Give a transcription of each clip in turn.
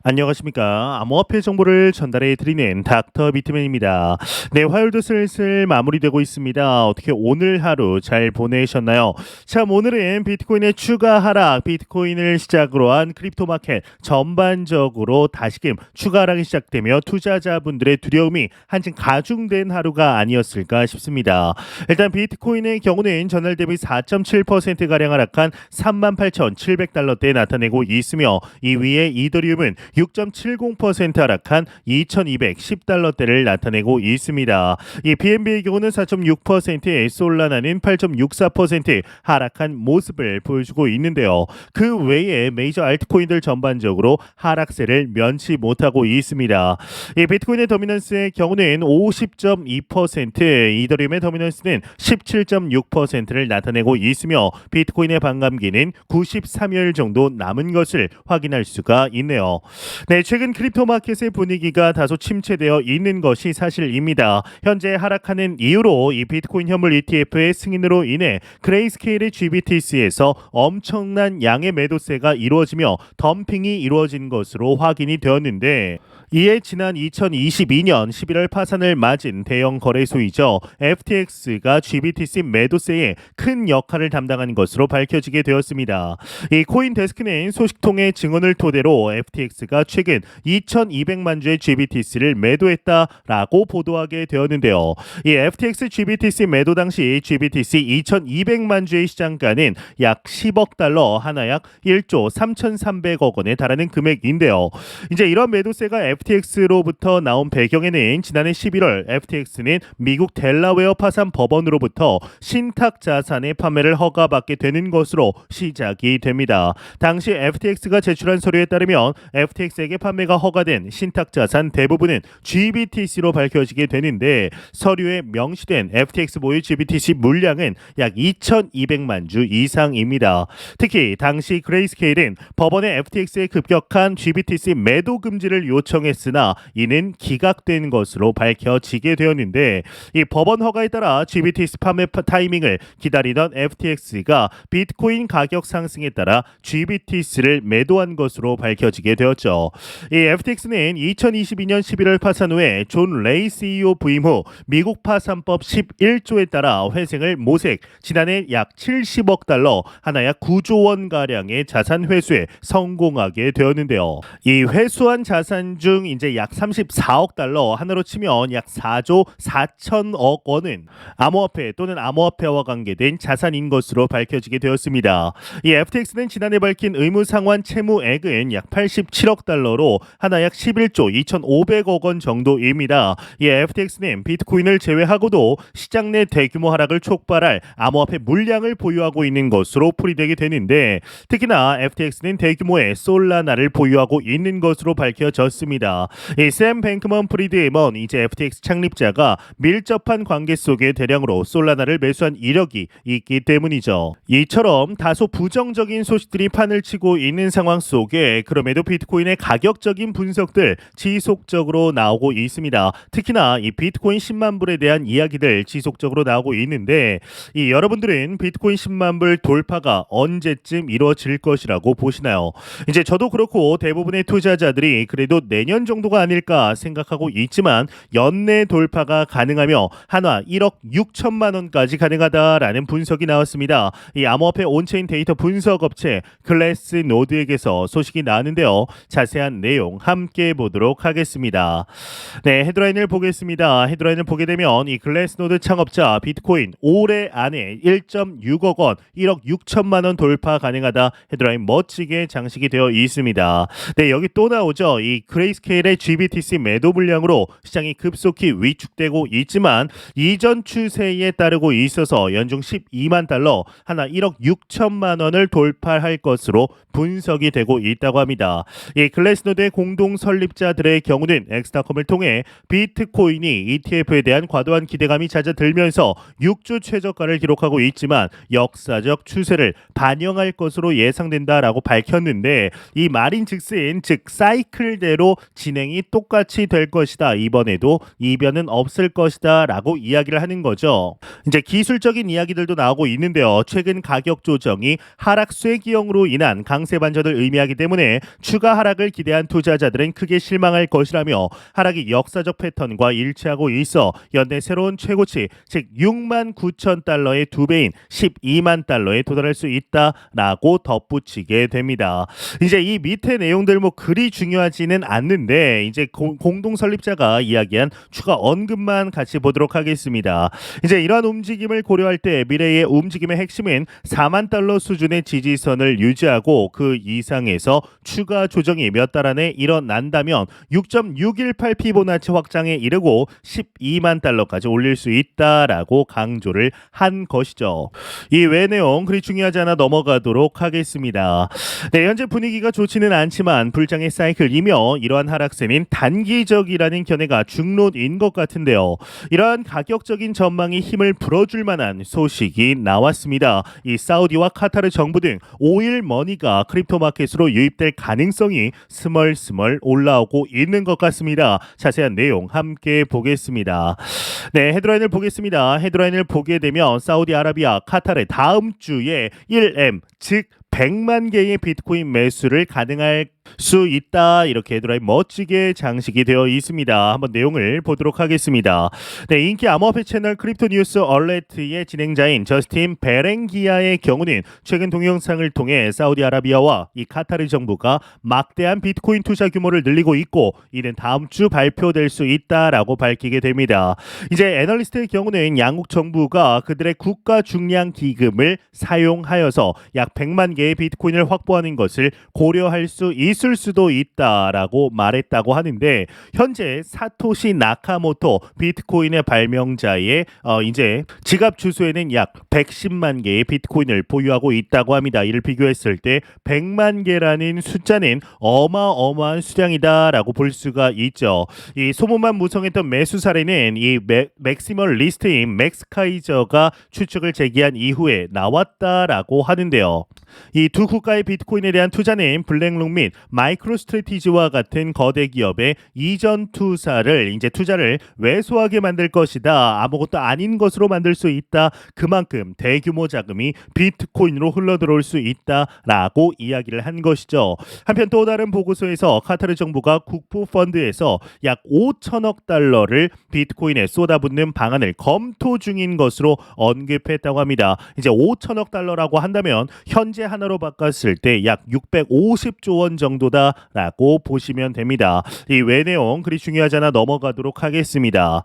안녕하십니까. 암호화폐 정보를 전달해 드리는 닥터 비트맨입니다. 네, 화요일도 슬슬 마무리되고 있습니다. 어떻게 오늘 하루 잘 보내셨나요? 참, 오늘은 비트코인의 추가 하락, 비트코인을 시작으로 한 크립토 마켓 전반적으로 다시금 추가 하락이 시작되며 투자자분들의 두려움이 한층 가중된 하루가 아니었을까 싶습니다. 일단 비트코인의 경우는 전날 대비 4.7%가량 하락한 38,700달러대에 나타내고 있으며 이 위에 이더리움은 6.70% 하락한 2,210달러대를 나타내고 있습니다. 이 BNB의 경우는 4.6%, 솔라나는 8.64% 하락한 모습을 보여주고 있는데요. 그 외에 메이저 알트코인들 전반적으로 하락세를 면치 못하고 있습니다. 이 비트코인의 더미넌스의 경우는 50.2%, 이더리움의 더미넌스는 17.6%를 나타내고 있으며 비트코인의 반감기는 93일 정도 남은 것을 확인할 수가 있네요. 네, 최근 크립토 마켓의 분위기가 다소 침체되어 있는 것이 사실입니다. 현재 하락하는 이유로 이 비트코인 현물 ETF의 승인으로 인해 그레이스케일의 GBTC에서 엄청난 양의 매도세가 이루어지며 덤핑이 이루어진 것으로 확인이 되었는데, 이에 지난 2022년 11월 파산을 맞은 대형 거래소이죠. FTX가 GBTC 매도세에 큰 역할을 담당한 것으로 밝혀지게 되었습니다. 이 코인데스크는 소식통의 증언을 토대로 FTX가 최근 2,200만 주의 GBTC를 매도했다라고 보도하게 되었는데요. 이 FTX GBTC 매도 당시 GBTC 2,200만 주의 시장가는 약 10억 달러, 하나 약 1조 3,300억 원에 달하는 금액인데요. 이제 이런 매도세가 FTX로부터 나온 배경에는 지난해 11월 FTX는 미국 델라웨어 파산 법원으로부터 신탁 자산의 판매를 허가받게 되는 것으로 시작이 됩니다. 당시 FTX가 제출한 서류에 따르면 FTX에게 판매가 허가된 신탁 자산 대부분은 GBTC로 밝혀지게 되는데, 서류에 명시된 FTX 보유 GBTC 물량은 약 2,200만 주 이상입니다. 특히 당시 그레이스케일은 법원의 FTX의 급격한 GBTC 매도 금지를 요청했으나 이는 기각된 것으로 밝혀지게 되었는데, 이 법원 허가에 따라 GBTC 판매 타이밍을 기다리던 FTX가 비트코인 가격 상승에 따라 GBTC를 매도한 것으로 밝혀지게 되었죠. 이 FTX는 2022년 11월 파산 후에 존 레이 CEO 부임 후 미국 파산법 11조에 따라 회생을 모색, 지난해 약 70억 달러, 하나 약 9조 원 가량의 자산 회수에 성공하게 되었는데요. 이 회수한 자산 중 이제 약 34억 달러, 하나로 치면 약 4조 4천억 원은 암호화폐 또는 암호화폐와 관계된 자산인 것으로 밝혀지게 되었습니다. 이 FTX는 지난해 밝힌 의무상환 채무액은 약 87억 달러로 하나 약 11조 2,500억 원 정도입니다. 이 FTX는 비트코인을 제외하고도 시장 내 대규모 하락을 촉발할 암호화폐 물량을 보유하고 있는 것으로 풀이되게 되는데, 특히나 FTX는 대규모의 솔라나를 보유하고 있는 것으로 밝혀졌습니다. 이 샘 뱅크먼 프리드먼 이제 FTX 창립자가 밀접한 관계 속에 대량으로 솔라나를 매수한 이력이 있기 때문이죠. 이처럼 다소 부정적인 소식들이 판을 치고 있는 상황 속에 그럼에도 비트코인의 가격적인 분석들 지속적으로 나오고 있습니다. 특히나 이 비트코인 10만 불에 대한 이야기들 지속적으로 나오고 있는데, 이 여러분들은 비트코인 10만 불 돌파가 언제쯤 이루어질 것이라고 보시나요? 이제 저도 그렇고 대부분의 투자자들이 그래도 내년 정도가 아닐까 생각하고 있지만, 연내 돌파가 가능하며 한화 1억 6천만 원까지 가능하다라는 분석이 나왔습니다. 이 암호화폐 온체인 데이터 분석 업체 글래스노드에게서 소식이 나왔는데요. 자세한 내용 함께 보도록 하겠습니다. 네, 헤드라인을 보겠습니다. 헤드라인을 보게 되면 이 글래스노드 창업자 비트코인 올해 안에 1.6억 원, 1억 6천만 원 돌파 가능하다, 헤드라인 멋지게 장식이 되어 있습니다. 네, 여기 또 나오죠. 이 그레이스케일의 GBTC 매도 물량으로 시장이 급속히 위축되고 있지만 이전 추세에 따르고 있어서 연중 12만 달러, 하나 1억 6천만 원을 돌파할 것으로 분석이 되고 있다고 합니다. 이 글래스노드의 공동 설립자들의 경우는 엑스타컴을 통해 비트코인이 ETF에 대한 과도한 기대감이 잦아들면서 6주 최저가를 기록하고 있지만 역사적 추세를 반영할 것으로 예상된다라고 밝혔는데, 이 말인즉슨 즉 사이클대로 진행이 똑같이 될 것이다, 이번에도 이변은 없을 것이다 라고 이야기를 하는 거죠. 이제 기술적인 이야기들도 나오고 있는데요. 최근 가격 조정이 하락 쇠기형으로 인한 강세 반전을 의미하기 때문에 추가 하락 하락을 기대한 투자자들은 크게 실망할 것이라며 하락이 역사적 패턴과 일치하고 있어 연내 새로운 최고치 즉 6만 9천 달러의 2배인 12만 달러에 도달할 수 있다라고 덧붙이게 됩니다. 이제 이 밑에 내용들 뭐 그리 중요하지는 않는데 이제 공동 설립자가 이야기한 추가 언급만 같이 보도록 하겠습니다. 이제 이러한 움직임을 고려할 때 미래의 움직임의 핵심은 4만 달러 수준의 지지선을 유지하고 그 이상에서 추가 조정이 몇 달 안에 일어난다면 6.618 피보나치 확장에 이르고 12만 달러까지 올릴 수 있다라고 강조를 한 것이죠. 이 외 내용 그리 중요하지 않아 넘어가도록 하겠습니다. 네, 현재 분위기가 좋지는 않지만 불장의 사이클이며 이러한 하락세는 단기적이라는 견해가 중론인 것 같은데요. 이러한 가격적인 전망이 힘을 불어줄 만한 소식이 나왔습니다. 이 사우디와 카타르 정부 등 오일 머니가 크립토 마켓으로 유입될 가능성이 스멀스멀 올라오고 있는 것 같습니다. 자세한 내용 함께 보겠습니다. 네, 헤드라인을 보겠습니다. 헤드라인을 보게 되면 사우디아라비아, 카타르 다음 주에 1M 즉 100만 개의 비트코인 매수를 가능할 수 있다. 이렇게 헤드라인 멋지게 장식이 되어 있습니다. 한번 내용을 보도록 하겠습니다. 네, 인기 암호화폐 채널 크립토 뉴스 얼레트의 진행자인 저스틴 베렌기아의 경우는 최근 동영상을 통해 사우디아라비아와 이 카타르 정부가 막대한 비트코인 투자 규모를 늘리고 있고 이는 다음 주 발표될 수 있다라고 밝히게 됩니다. 이제 애널리스트의 경우는 양국 정부가 그들의 국가 중량 기금을 사용하여서 약 100만 개의 비트코인을 확보하는 것을 고려할 수 있을 수도 있다라고 말했다고 하는데 현재 사토시 나카모토 비트코인의 발명자의 이제 지갑 주소에는 약 110만 개의 비트코인을 보유하고 있다고 합니다. 이를 비교했을 때 100만 개라는 숫자는 어마어마한 수량이다라고 볼 수가 있죠. 이 소문만 무성했던 매수 사례는 이 맥시멀 리스트인 맥스카이저가 추측을 제기한 이후에 나왔다라고 하는데요. 이 두 국가의 비트코인에 대한 투자는 블랙록 및 마이크로 스트래티지와 같은 거대 기업의 이전 투자를 왜소하게 만들 것이다. 아무것도 아닌 것으로 만들 수 있다. 그만큼 대규모 자금이 비트코인으로 흘러들어올 수 있다라고 이야기를 한 것이죠. 한편 또 다른 보고서에서 카타르 정부가 국부 펀드에서 약 5천억 달러를 비트코인에 쏟아붓는 방안을 검토 중인 것으로 언급했다고 합니다. 이제 5천억 달러라고 한다면 현재 하나로 바꿨을 때 약 650조 원 정도다라고 보시면 됩니다. 이 외 내용 그리 중요하지 않아 넘어가도록 하겠습니다.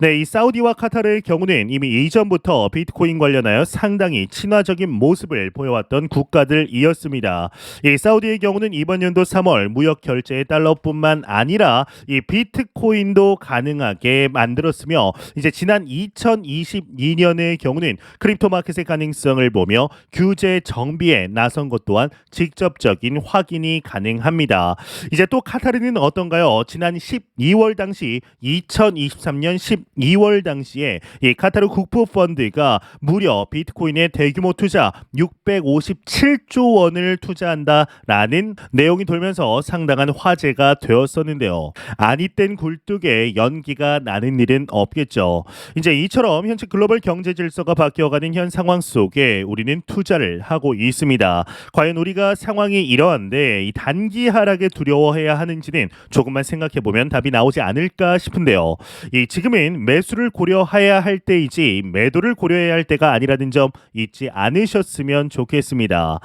네, 이 사우디와 카타르의 경우는 이미 이전부터 비트코인 관련하여 상당히 친화적인 모습을 보여왔던 국가들이었습니다. 이 사우디의 경우는 이번 연도 3월 무역 결제의 달러뿐만 아니라 이 비트코인도 가능하게 만들었으며 이제 지난 2022년의 경우는 크립토 마켓의 가능성을 보며 규제 정비에 나선 것 또한 직접적인 확인이 가능합니다. 이제 또 카타르는 어떤가요? 지난 12월 당시 2023년 12월 당시에 이 카타르 국부 펀드가 무려 비트코인의 대규모 투자 657조 원을 투자한다라는 내용이 돌면서 상당한 화제가 되었었는데요. 아니땐 굴뚝에 연기가 나는 일은 없겠죠. 이제 이처럼 현재 글로벌 경제 질서가 바뀌어가는 현 상황 속에 우리는 투자를 하고 있습니다. 과연 우리가 상황이 이러한데 이 단기 하락에 두려워해야 하는지는 조금만 생각해보면 답이 나오지 않을까 싶은데요. 이 지금은 매수를 고려해야 할 때이지 매도를 고려해야 할 때가 아니라는 점 잊지 않으셨으면 좋겠습니다.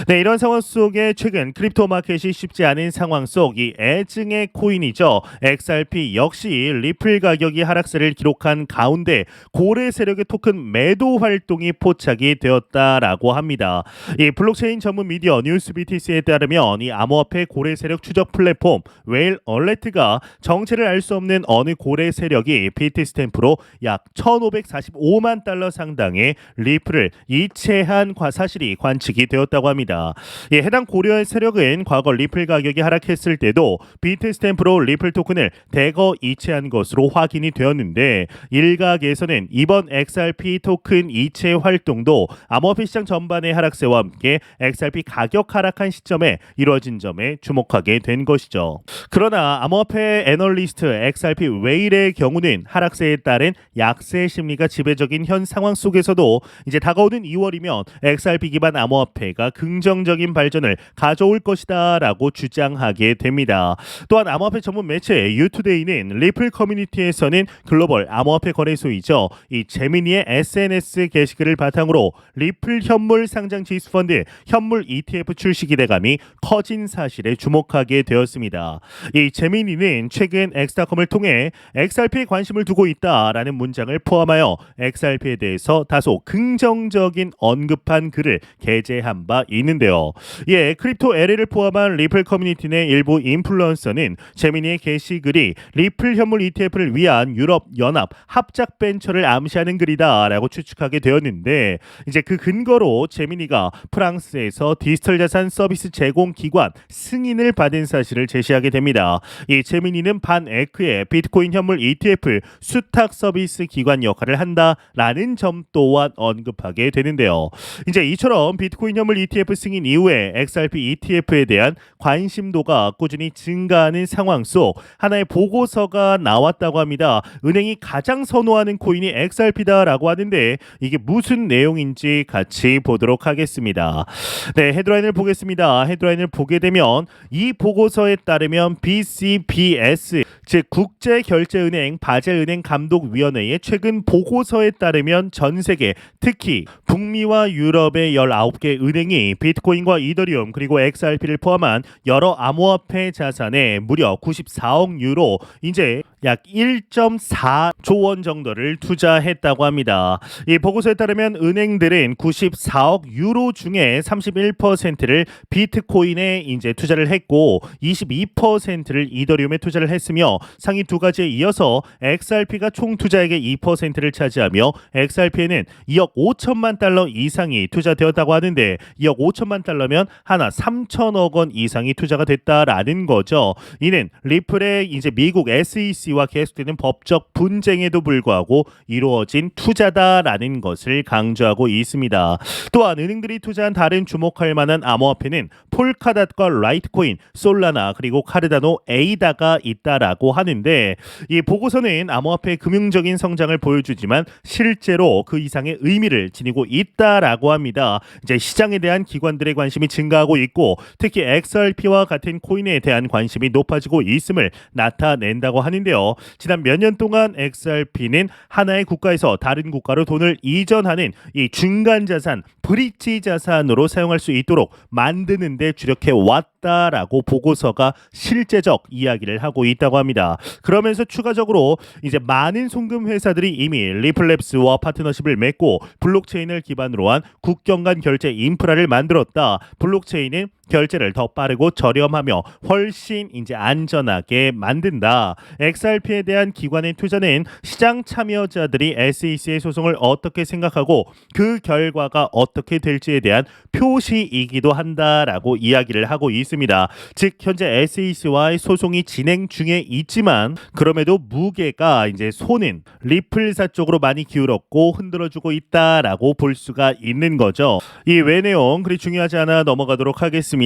네, 이런 상황 속에 최근 크립토 마켓이 쉽지 않은 상황 속 이 애증의 코인이죠. XRP 역시 리플 가격이 하락세를 기록한 가운데 고래 세력의 토큰 매도 활동이 포착이 되었다라고 합니다. 이 블록체인 전문 미디어 뉴스비티스에 따르면 이 암호화폐 고래 세력 추적 플랫폼 웨일 얼레트가 정체를 알 수 없는 어느 고래 세력이 비트 스탬프로 약 1,545만 달러 상당의 리플을 이체한 사실이 관측이 되었다고 합니다. 해당 고려 세력은 과거 리플 가격이 하락했을 때도 비트 스탬프로 리플 토큰을 대거 이체한 것으로 확인이 되었는데 일각에서는 이번 XRP 토큰 이체 활동도 암호화폐 시장 전반의 하락세와 함께 XRP 가격 하락한 시점에 이루어진 점에 주목하게 된 것이죠. 그러나 암호화폐 애널리스트 XRP 웨일의 경우는 하락세에 따른 약세 심리가 지배적인 현 상황 속에서도 이제 다가오는 2월이면 XRP 기반 암호화폐가 긍정적인 발전을 가져올 것이다라고 주장하게 됩니다. 또한 암호화폐 전문 매체 유투데이는 리플 커뮤니티에서는 글로벌 암호화폐 거래소이죠. 이 제미니의 SNS 게시글을 바탕으로 리플 현물 상장 지수 펀드 현물 ETF 출시 기대감이 커진 사실에 주목하게 되었습니다. 이 제미니는 최근 엑스닷컴을 통해 XRP에 관심을 두고 있다라는 문장을 포함하여 XRP에 대해서 다소 긍정적인 언급한 글을 게재한 바 있는데요. 예, 크립토 LA를 포함한 리플 커뮤니티 내 일부 인플루언서는 제미니의 게시글이 리플 현물 ETF를 위한 유럽 연합 합작 벤처를 암시하는 글이다라고 추측하게 되었는데 이제 그 근거로 제미니가 프랑스에서 디지털 자산 서비스 제공 기관 승인을 받은 사실을 제시하게 됩니다. 이 제미니는 반에크의 비트코인 현물 ETF 수탁 서비스 기관 역할을 한다라는 점 또한 언급하게 되는데요. 이제 이처럼 비트코인 현물 ETF 승인 이후에 XRP ETF에 대한 관심도가 꾸준히 증가하는 상황 속 하나의 보고서가 나왔다고 합니다. 은행이 가장 선호하는 코인이 XRP다라고 하는데 이게 무슨 내용인지 같이 보도록 하겠습니다. 네, 헤드라인을 보겠습니다. 헤드라인을 보게 되면 이 보고서에 따르면 BCBS 즉 국제결제은행 바젤은행 감독위원회의 최근 보고서에 따르면 전 세계 특히 북미와 유럽의 19개 은행이 비트코인과 이더리움 그리고 XRP를 포함한 여러 암호화폐 자산에 무려 94억 유로 이제 약 1.4조 원 정도를 투자했다고 합니다. 이 보고서에 따르면 은행들은 94억 유로 중에 31%를 비트코인에 이제 투자를 했고 22%를 이더리움에 투자를 했으며 상위 두 가지에 이어서 XRP가 총 투자액의 2%를 차지하며 XRP에는 2억 5천만 달러 이상이 투자되었다고 하는데 2억 5천만 달러면 하나 3천억 원 이상이 투자가 됐다라는 거죠. 이는 리플의 이제 미국 SEC와 계속되는 법적 분쟁에도 불구하고 이루어진 투자다라는 것을 강조하고 있습니다. 또한 은행들이 투자한 다른 주목할 만한 암호화폐는 폴카닷과 라이트코인, 솔라나 그리고 카르다노 에이다가 있다라고 하는데 이 보고서는 암호화폐의 금융적인 성장을 보여주지만 실제로 그 이상의 의미를 지니고 있다라고 합니다. 이제 시장에 대한 기관들의 관심이 증가하고 있고 특히 XRP와 같은 코인에 대한 관심이 높아지고 있음을 나타낸다고 하는데요. 지난 몇 년 동안 XRP는 하나의 국가에서 다른 국가로 돈을 이전하는 이 중간 자산, 브릿지 자산으로 사용할 수 있도록 만드는 데 주력해 왔다라고 보고서가 실제적 이야기를 하고 있다고 합니다. 그러면서 추가적으로 이제 많은 송금 회사들이 이미 리플랩스와 파트너십을 맺고 블록체인을 기반으로 한 국경 간 결제 인프라를 만들었다. 블록체인은 결제를 더 빠르고 저렴하며 훨씬 이제 안전하게 만든다. XRP에 대한 기관의 투자는 시장 참여자들이 SEC의 소송을 어떻게 생각하고 그 결과가 어떻게 될지에 대한 표시이기도 한다라고 이야기를 하고 있습니다. 즉 현재 SEC와의 소송이 진행 중에 있지만 그럼에도 무게가 이제 손은 리플사 쪽으로 많이 기울었고 흔들어주고 있다라고 볼 수가 있는 거죠. 이 외 내용 그리 중요하지 않아 넘어가도록 하겠습니다.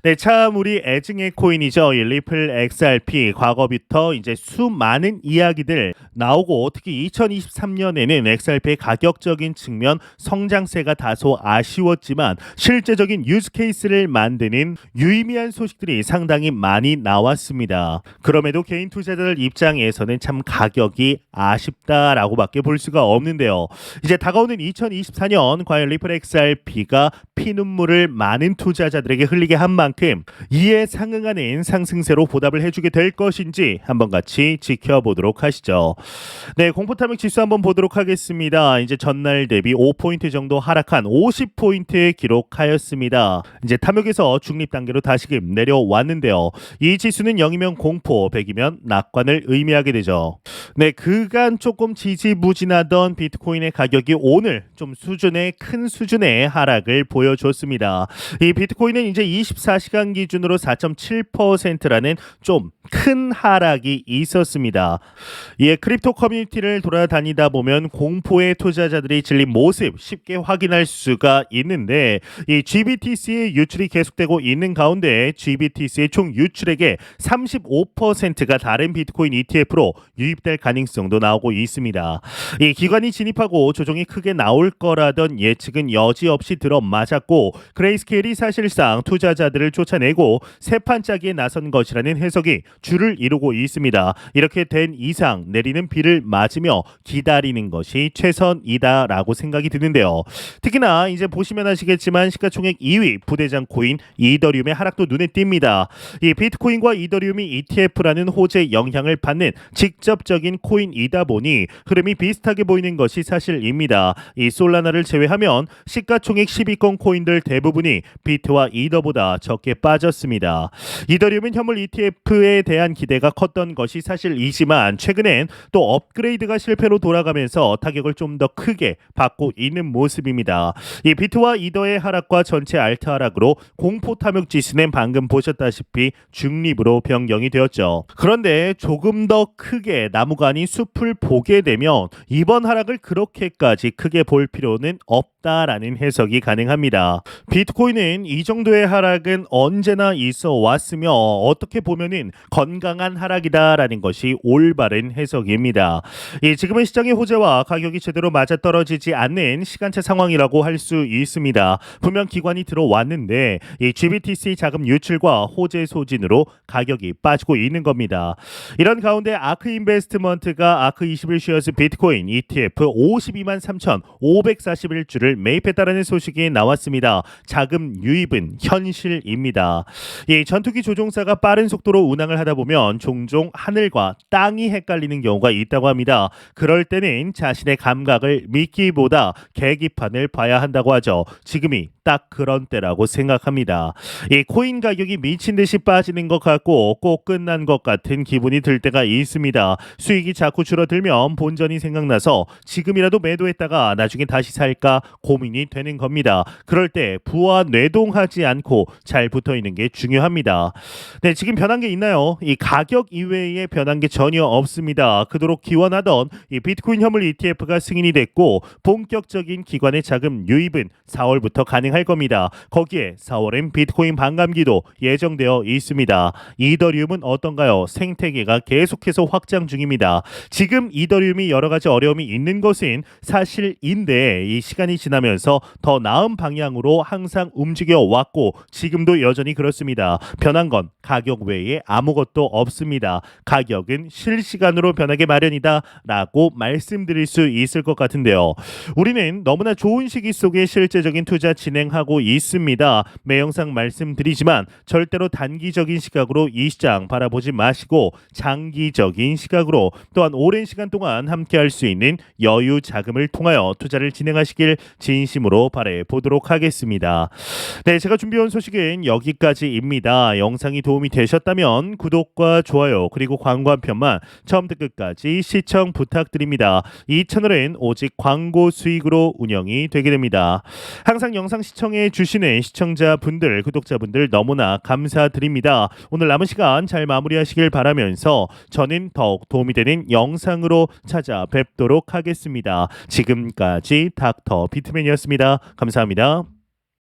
네, 참 우리 애증의 코인이죠. 이 리플 XRP 과거부터 이제 수많은 이야기들 나오고 특히 2023년에는 XRP의 가격적인 측면 성장세가 다소 아쉬웠지만 실제적인 유즈 케이스를 만드는 유의미한 소식들이 상당히 많이 나왔습니다. 그럼에도 개인 투자자들 입장에서는 참 가격이 아쉽다라고밖에 볼 수가 없는데요. 이제 다가오는 2024년 과연 리플 XRP가 피눈물을 많은 투자자들에게 흘리게 한 만큼 이에 상응하는 상승세로 보답을 해주게 될 것인지 한번 같이 지켜보도록 하시죠. 네, 공포탐욕 지수 한번 보도록 하겠습니다. 이제 전날 대비 5포인트 정도 하락한 50포인트 기록하였습니다. 이제 탐욕에서 중립 단계로 다시금 내려왔는데요. 이 지수는 0이면 공포, 100이면 낙관을 의미하게 되죠. 네, 그간 조금 지지부진하던 비트코인의 가격이 오늘 좀 큰 수준의 하락을 보여줬습니다. 이 비트코인은 이제 24시간 기준으로 4.7%라는 좀 큰 하락이 있었습니다. 예, 크립토 커뮤니티를 돌아다니다 보면 공포의 투자자들이 질린 모습 쉽게 확인할 수가 있는데 이 GBTC의 유출이 계속되고 있는 가운데 GBTC의 총 유출액의 35%가 다른 비트코인 ETF로 유입될 가능성도 나오고 있습니다. 이 기관이 진입하고 조정이 크게 나올 거라던 예측은 여지없이 들어맞았고 그레이스케일이 사실상 투자자들을 쫓아내고 새 판 짜기에 나선 것이라는 해석이 주를 이루고 있습니다. 이렇게 된 이상 내리는 비를 맞으며 기다리는 것이 최선이다라고 생각이 드는데요. 특히나 이제 보시면 아시겠지만 시가총액 2위 부대장 코인 이더리움의 하락도 눈에 띕니다. 이 비트코인과 이더리움이 ETF라는 호재의 영향을 받는 직접적인 코인이다 보니 흐름이 비슷하게 보이는 것이 사실입니다. 이 솔라나를 제외하면 시가총액 10위권 코인들 대부분이 비트와 이더보다 적게 빠졌습니다. 이더리움은 현물 ETF에 대한 기대가 컸던 것이 사실이지만 최근엔 또 업그레이드가 실패로 돌아가면서 타격을 좀 더 크게 받고 있는 모습입니다. 이 비트와 이더의 하락과 전체 알트 하락으로 공포 탐욕 지수는 방금 보셨다시피 중립으로 변경이 되었죠. 그런데 조금 더 크게 나무가 아닌 숲을 보게 되면 이번 하락을 그렇게까지 크게 볼 필요는 없다라는 해석이 가능합니다. 비트코인은 이 정도의 하락은 언제나 있어 왔으며 어떻게 보면은 건강한 하락이다라는 것이 올바른 해석입니다. 지금은 시장의 호재와 가격이 제대로 맞아떨어지지 않는 시간차 상황이라고 할 수 있습니다. 분명 기관이 들어왔는데 이 GBTC 자금 유출과 호재 소진으로 가격이 빠지고 있는 겁니다. 이런 가운데 아크 인베스트먼트가 아크 21쉐어스 비트코인 ETF 52만 3,541주를 매입했다라는 소식이 나왔습니다. 자금 유입은 현실입니다. 이 전투기 조종사가 빠른 속도로 운항을 하다 보면 종종 하늘과 땅이 헷갈리는 경우가 있다고 합니다. 그럴 때는 자신의 감각을 믿기보다 계기판을 봐야 한다고 하죠. 지금이 딱 그런 때라고 생각합니다. 이 코인 가격이 미친 듯이 빠지는 것 같고 꼭 끝난 것 같은 기분이 들 때가 있습니다. 수익이 자꾸 줄어들면 본전이 생각나서 지금이라도 매도했다가 나중에 다시 살까 고민이 되는 겁니다. 그럴 때 부와 뇌동하지 않고 잘 붙어 있는 게 중요합니다. 네, 지금 변한 게 있나요? 이 가격 이외에 변한 게 전혀 없습니다. 그토록 기원하던 이 비트코인 현물 ETF가 승인이 됐고 본격적인 기관의 자금 유입은 4월부터 가능할 겁니다. 거기에 4월엔 비트코인 반감기도 예정되어 있습니다. 이더리움은 어떤가요? 생태계가 계속해서 확장 중입니다. 지금 이더리움이 여러 가지 어려움이 있는 것은 사실인데 이 시간이 지나면서 더 나은 방향으로 항상 움직여 왔고 지금도 여전히 그렇습니다. 변한 건 가격 외에 아무것도 없습니다. 가격은 실시간으로 변하게 마련이다 라고 말씀드릴 수 있을 것 같은데요. 우리는 너무나 좋은 시기 속에 실제적인 투자 진행하고 있습니다. 매 영상 말씀드리지만 절대로 단기적인 시각으로 이 시장 바라보지 마시고 장기적인 시각으로 또한 오랜 시간 동안 함께할 수 있는 여유 자금을 통하여 투자를 진행하시길 진심으로 바라보도록 하겠습니다. 네, 제가 준비해온 소식은 여기까지입니다. 영상이 도움이 되셨다면 구독과 좋아요 그리고 광고 한 편만 처음부터 끝까지 시청 부탁드립니다. 이 채널은 오직 광고 수익으로 운영이 되게 됩니다. 항상 영상 시청해 주시는 시청자분들, 구독자분들 너무나 감사드립니다. 오늘 남은 시간 잘 마무리하시길 바라면서 저는 더욱 도움이 되는 영상으로 찾아뵙도록 하겠습니다. 지금까지 닥터 비트맨이었습니다. 감사합니다.